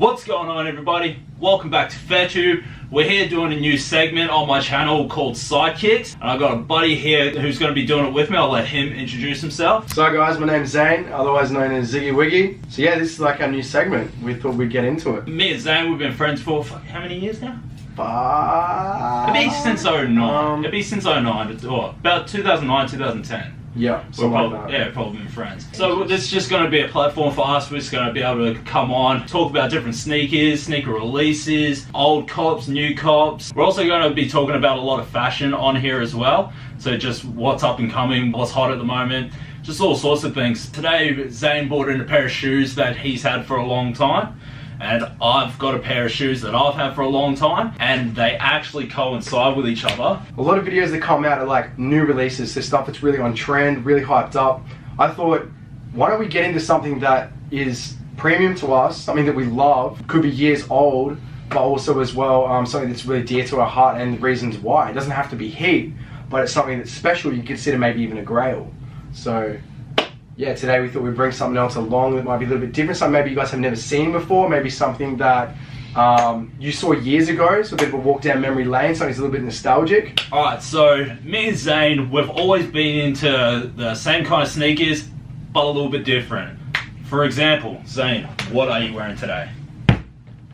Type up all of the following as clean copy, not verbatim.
What's going on, everybody? Welcome back to FairTube. We're here doing a new segment on my channel called Sidekicks, and I've got a buddy here who's going to be doing it with me. I'll let him introduce himself. So guys, my name's Zane, otherwise known as Ziggy Wiggy. So yeah, this is like our new segment. We thought we'd get into it. Me and Zane, we've been friends for how many years now? It'd be since 09. It'd be since 09, about 2009, 2010. Yeah, we've probably been friends. So this is just going to be a platform for us. We're just going to be able to come on, talk about different sneakers, sneaker releases, old cops, new cops. We're also going to be talking about a lot of fashion on here as well. So just what's up and coming, what's hot at the moment, just all sorts of things. Today, Zane bought in a pair of shoes that he's had for a long time. And I've got a pair of shoes that I've had for a long time, and they actually coincide with each other. A lot of videos that come out are like new releases, so stuff that's really on trend, really hyped up. I thought, why don't we get into something that is premium to us, something that we love, could be years old, but also as well something that's really dear to our heart and the reasons why. It doesn't have to be heat, but it's something that's special. You consider maybe even a grail. So yeah, today we thought we'd bring something else along that might be a little bit different, something maybe you guys have never seen before, maybe something that you saw years ago, so a bit of a walk down memory lane, something that's a little bit nostalgic. Alright, so me and Zane, we've always been into the same kind of sneakers, but a little bit different. For example, Zane, what are you wearing today?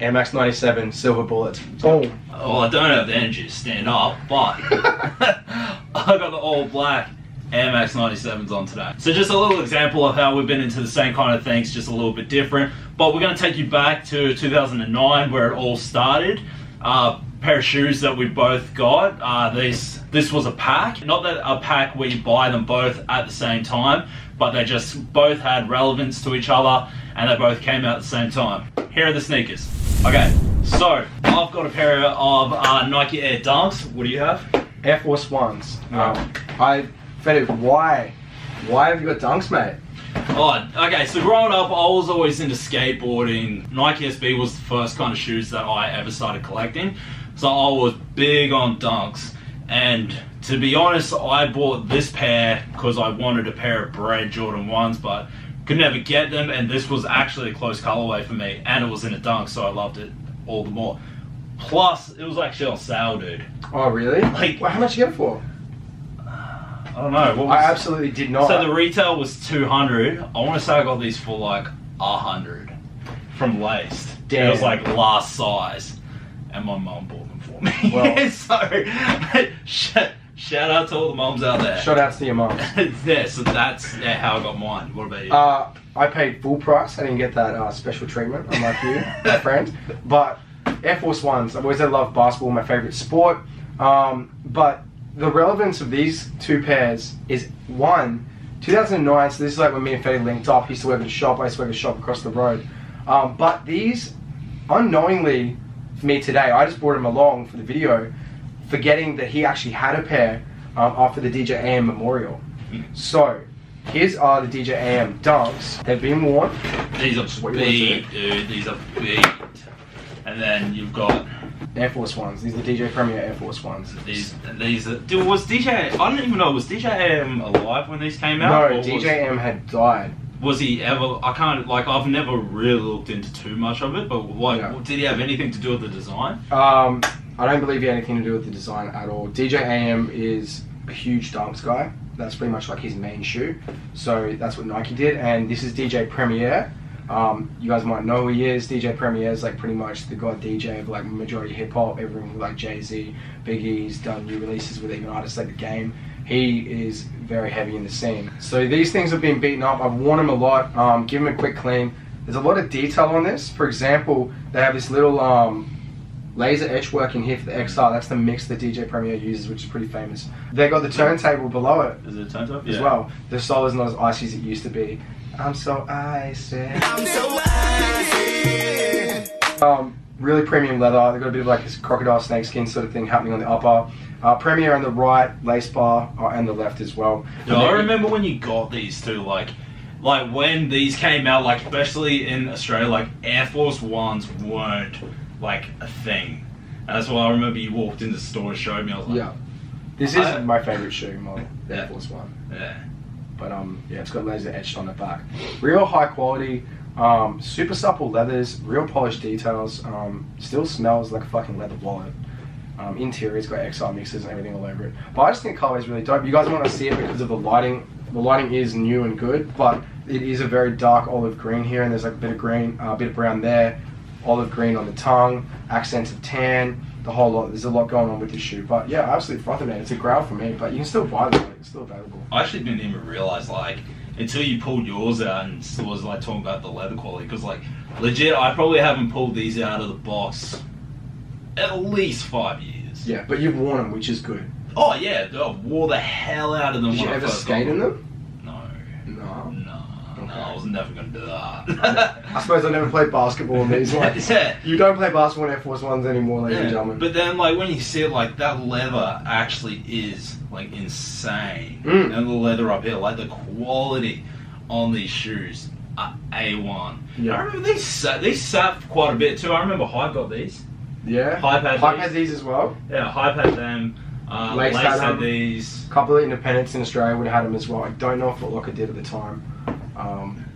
Air Max 97 Silver Bullets. Boom. Well, I don't have the energy to stand up, but I got the all black Air Max 97s on today. So just a little example of how we've been into the same kind of things, just a little bit different. But we're going to take you back to 2009 where it all started. Pair of shoes that we both got. This was a pack. Not that a pack where you buy them both at the same time, but they just both had relevance to each other and they both came out at the same time. Here are the sneakers. Okay, so I've got a pair of Nike Air Dunks. What do you have? Air Force Ones. Why have you got Dunks, mate? Oh, okay, so growing up, I was always into skateboarding. Nike SB was the first kind of shoes that I ever started collecting. So I was big on Dunks. And to be honest, I bought this pair because I wanted a pair of Bred Jordan 1s, but could never get them. And this was actually a close colorway for me. And it was in a Dunk, so I loved it all the more. Plus, it was actually on sale, dude. Oh, really? Like, well, how much did you get it for? I don't know. I absolutely did not. So the retail was 200. I want to say I got these for like 100 from Laced. Damn. It was like last size, and my mum bought them for me. Well, so shout out to all the mums out there. Shout outs to your mum. Yeah, so that's how I got mine. What about you? I paid full price. I didn't get that special treatment, unlike you, my friend. But Air Force Ones. I've always loved basketball, my favorite sport. But the relevance of these two pairs is, one, 2009, so this is like when me and Fetty linked up. He used to work at a shop, I used to work at a shop across the road. But these, unknowingly for me today, I just brought him along for the video, forgetting that he actually had a pair after the DJ AM Memorial. So, here's are the DJ AM Dunks. They've been worn. These are beat, dude. These are beat. And then you've got Air Force Ones. These are the DJ Premier Air Force Ones. These are. Dude, was DJ? I don't even know. Was DJ AM alive when these came out? No, DJ AM had died. Was he ever? I can't. Like, I've never really looked into too much of it. But like, did he have anything to do with the design? I don't believe he had anything to do with the design at all. DJ AM is a huge Dunks guy. That's pretty much like his main shoe. So that's what Nike did. And this is DJ Premier. You guys might know who he is. DJ Premier is like pretty much the god DJ of like majority hip hop. Everything like Jay-Z, Biggie. He's done new releases with even artists like The Game. He is very heavy in the scene. So these things have been beaten up. I've worn them a lot. Give them a quick clean. There's a lot of detail on this. For example, they have this little laser etch work in here for the XR. That's the mix that DJ Premier uses, which is pretty famous. They got the turntable below it. Is it a turntable? As well. The sole is not as icy as it used to be. I'm so icy. I'm so icy. Really premium leather. They've got a bit of like this crocodile snakeskin sort of thing happening on the upper. Premier on the right, lace bar, and the left as well. Yeah, I remember when you got these too, like when these came out, like especially in Australia, like Air Force Ones weren't like a thing. And that's why I remember you walked into the store and showed me. I was like, yeah, this is my favorite shoe model, Air Force One. Yeah. But yeah, it's got laser etched on the back. Real high quality, Super supple leathers, real polished details. Still smells like a fucking leather wallet. Interior's got XR mixes and everything all over it. But I just think color is really dope. You guys want to see it because of the lighting. The lighting is new and good, but it is a very dark olive green here, and there's like a bit of green, a bit of brown there, olive green on the tongue, accents of tan, the whole lot. There's a lot going on with this shoe. But yeah, absolutely frothing, man. It's a grail for me, but you can still buy them. It's still available. I actually didn't even realize, like, until you pulled yours out and was like talking about the leather quality, because like legit, I probably haven't pulled these out of the box at least 5 years. Yeah, but you've worn them, which is good. Oh yeah, I wore the hell out of them. Did you ever skate in them? No. Okay. I was never gonna do that. I suppose I never played basketball in these ones. Yeah. You don't play basketball in Air Force Ones anymore, ladies and gentlemen. But then, like, when you see it, like, that leather actually is, like, insane. Mm. And the leather up here, like, the quality on these shoes are A1. Yeah. I remember these sat for quite a bit, too. I remember Hype got these. Yeah. Hype had these as well. Yeah, Hype had them. Lace had these. A couple of independents in Australia would have had them as well. I don't know if Foot Locker did at the time.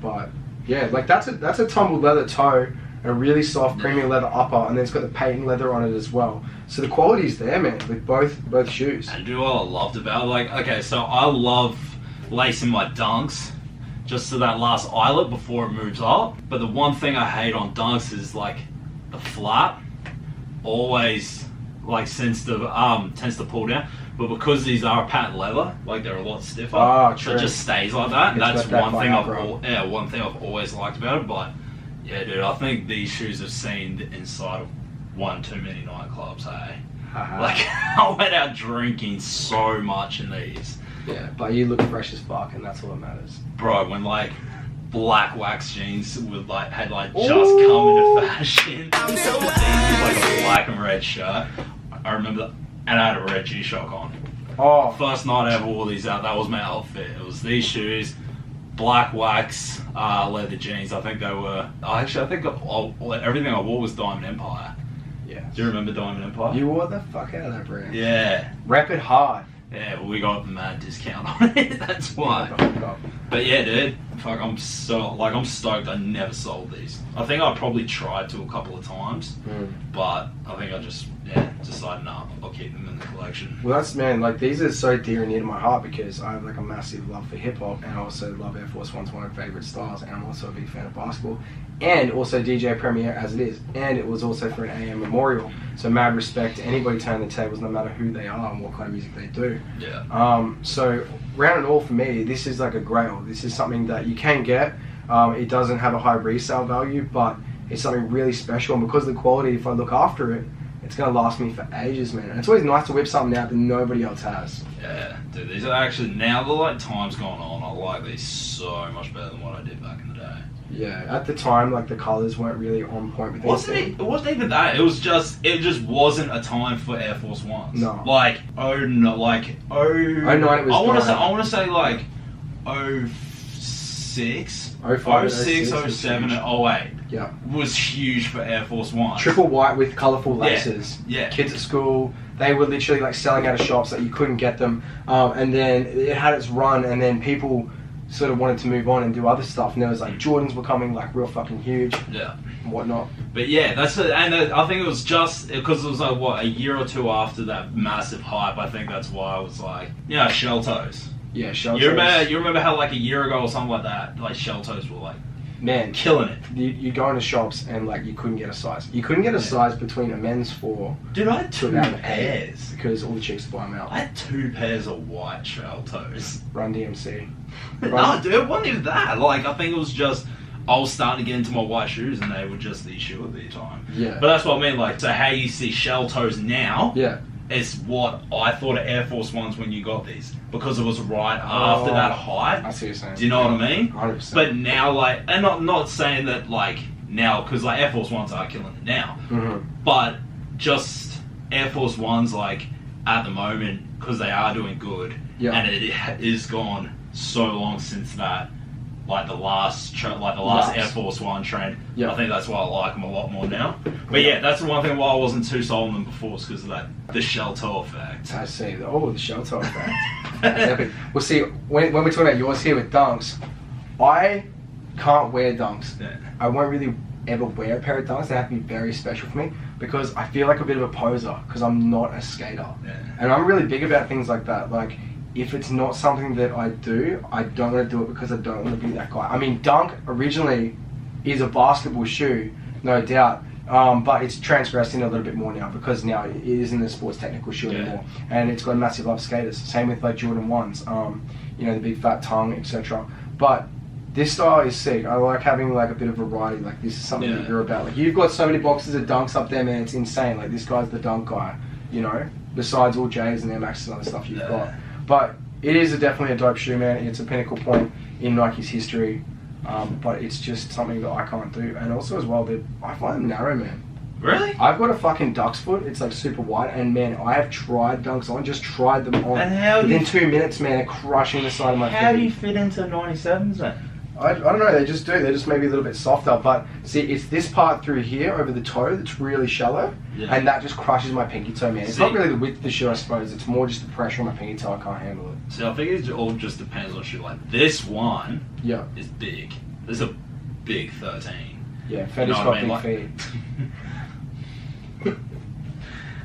But yeah, like that's a tumbled leather toe, a really soft premium leather upper, and then it's got the patent leather on it as well. So the quality's there, man, with both shoes. And do you know what I loved about it? Like, okay, so I love lacing my Dunks just to that last eyelet before it moves up. But the one thing I hate on Dunks is like the flap always like tends to pull down. But because these are patent leather, like they're a lot stiffer, Oh, so it just stays like that. And It's that's got that one thing I've always liked about it. But yeah, dude, I think these shoes have seen the inside of one too many nightclubs. Hey, like I went out drinking so much in these. Yeah, but you look fresh as fuck, and that's all that matters. Bro, when like black wax jeans had just come into fashion, I'm so with like a black and red shirt. I remember that, and I had a red G-Shock on. Oh, First night I ever wore these out, that was my outfit. It was these shoes, black wax, leather jeans. I think they were. I think everything I wore was Diamond Empire. yeah. Do you remember Diamond Empire? You wore the fuck out of that brand. Yeah. Rep it hard. Yeah, well, we got the mad discount on it. That's why. But yeah, dude, fuck, I'm stoked I never sold these. I think I probably tried to a couple of times, but I think I just decided, no, I'll keep them in the collection. Well, that's, man, like these are so dear and near to my heart because I have like a massive love for hip hop, and I also love Air Force One's one of my favorite styles, and I'm also a big fan of basketball, and also DJ Premier as it is, and it was also for an AM memorial. So mad respect to anybody turning the tables, no matter who they are and what kind of music they do. Yeah. So round and all for me, this is like a grail. This is something that you can get. It doesn't have a high resale value, but it's something really special, and because of the quality, if I look after it, it's going to last me for ages, man. And it's always nice to whip something out that nobody else has. Yeah, dude, these are actually, now that like time's gone on, I like these so much better than what I did back in the day. Yeah, at the time, like the colors weren't really on point with these things. It wasn't even that. It just wasn't a time for Air Force Ones. No. Like, oh no, like, oh. 09 it was I want to say like 06, 05, 06, 07, and 08. Yeah. Was huge for Air Force Ones. Triple white with colourful laces. Yeah. Kids at school, they were literally like selling out of shops that you couldn't get them. And then it had its run, and then people sort of wanted to move on and do other stuff. And there was like Jordans were coming like real fucking huge. Yeah. And whatnot. But yeah, I think it was just because it was like what, a year or two after that massive hype. I think that's why I was like, yeah, shell toes. Yeah, shell You toes. remember how like a year ago or something like that, like shell toes were like Man, killing it. You go into shops and like you couldn't get a size. You couldn't get a size between a men's 4 Dude, I had to 2 about an 8 pairs. because all the chicks buy them out. I had 2 pairs of white shell toes. Run DMC. No, dude, it wasn't even that. Like, I think it was just I was starting to get into my white shoes, and they were just these shoes at the time. Yeah. But that's what I mean. Like, so how you see shell toes now? Yeah. Is what I thought of Air Force Ones when you got these, because it was right after that hype. I see what you're saying. Do you know what I mean? 100%. But now, like, and not saying that like now, because like Air Force Ones are killing it now, but just Air Force Ones like at the moment, because they are doing good, and it is gone so long since that. Like the last Air Force One trend. Yeah. I think that's why I like them a lot more now. But yeah, that's the one thing why I wasn't too sold on them before, is because of the shell toe effect. I see. Oh, the shell toe effect. That's epic. Well, see, when we're talking about yours here with Dunks, I can't wear Dunks. Yeah. I won't really ever wear a pair of Dunks. They have to be very special for me because I feel like a bit of a poser because I'm not a skater. Yeah. And I'm really big about things like that. Like, if it's not something that I do, I don't want to do it because I don't want to be that guy. I mean, Dunk originally is a basketball shoe, no doubt. But it's transgressed in a little bit more now because now it isn't a sports technical shoe anymore, and it's got a massive love of skaters. Same with like Jordan 1s, you know, the big fat tongue, etc. But this style is sick. I like having like a bit of variety. Like, this is something that you're about. Like, you've got so many boxes of Dunks up there, man. It's insane. Like, this guy's the Dunk guy, you know. Besides all J's and Air Maxes and other stuff you've got. But it is definitely a dope shoe, man. It's a pinnacle point in Nike's history. But it's just something that I can't do. And also as well, I find them narrow, man. Really? I've got a fucking Duck's foot. It's like super wide. And man, I have tried Dunks on. Just tried them on. And how within 2 minutes, man, they're crushing the side of my feet. How do you fit into 97s, man? I don't know. They just do. They're just maybe a little bit softer. But see, it's this part through here over the toe that's really shallow. Yeah. And that just crushes my pinky toe, man. It's See, not really the width of the shoe, I suppose. It's more just the pressure on my pinky toe. I can't handle it. So I think it all just depends on shoe. Like, this one Yeah. is big. This is a big 13. Yeah, Fetty's know got what I mean? big feet.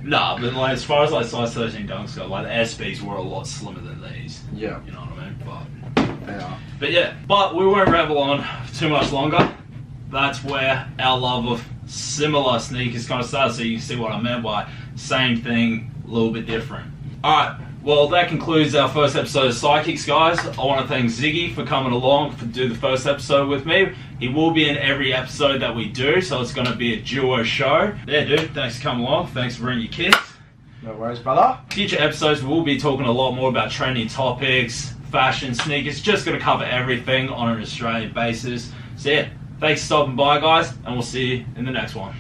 Nah, but like, as far as like size 13 Dunks go, like the SBs were a lot slimmer than these. Yeah, You know what I mean? they are. But yeah, but we won't ramble on too much longer. That's where our love of similar sneakers kind of started, so you can see what I meant by same thing, a little bit different. Alright, well that concludes our first episode of Psychics, guys. I want to thank Ziggy for coming along to do the first episode with me. He will be in every episode that we do, so it's going to be a duo show. Yeah, dude, thanks for coming along. Thanks for bringing your kids. No worries, brother. Future episodes, we'll be talking a lot more about trending topics, fashion, sneakers, just going to cover everything on an Australian basis. So yeah, thanks for stopping by, guys, and we'll see you in the next one.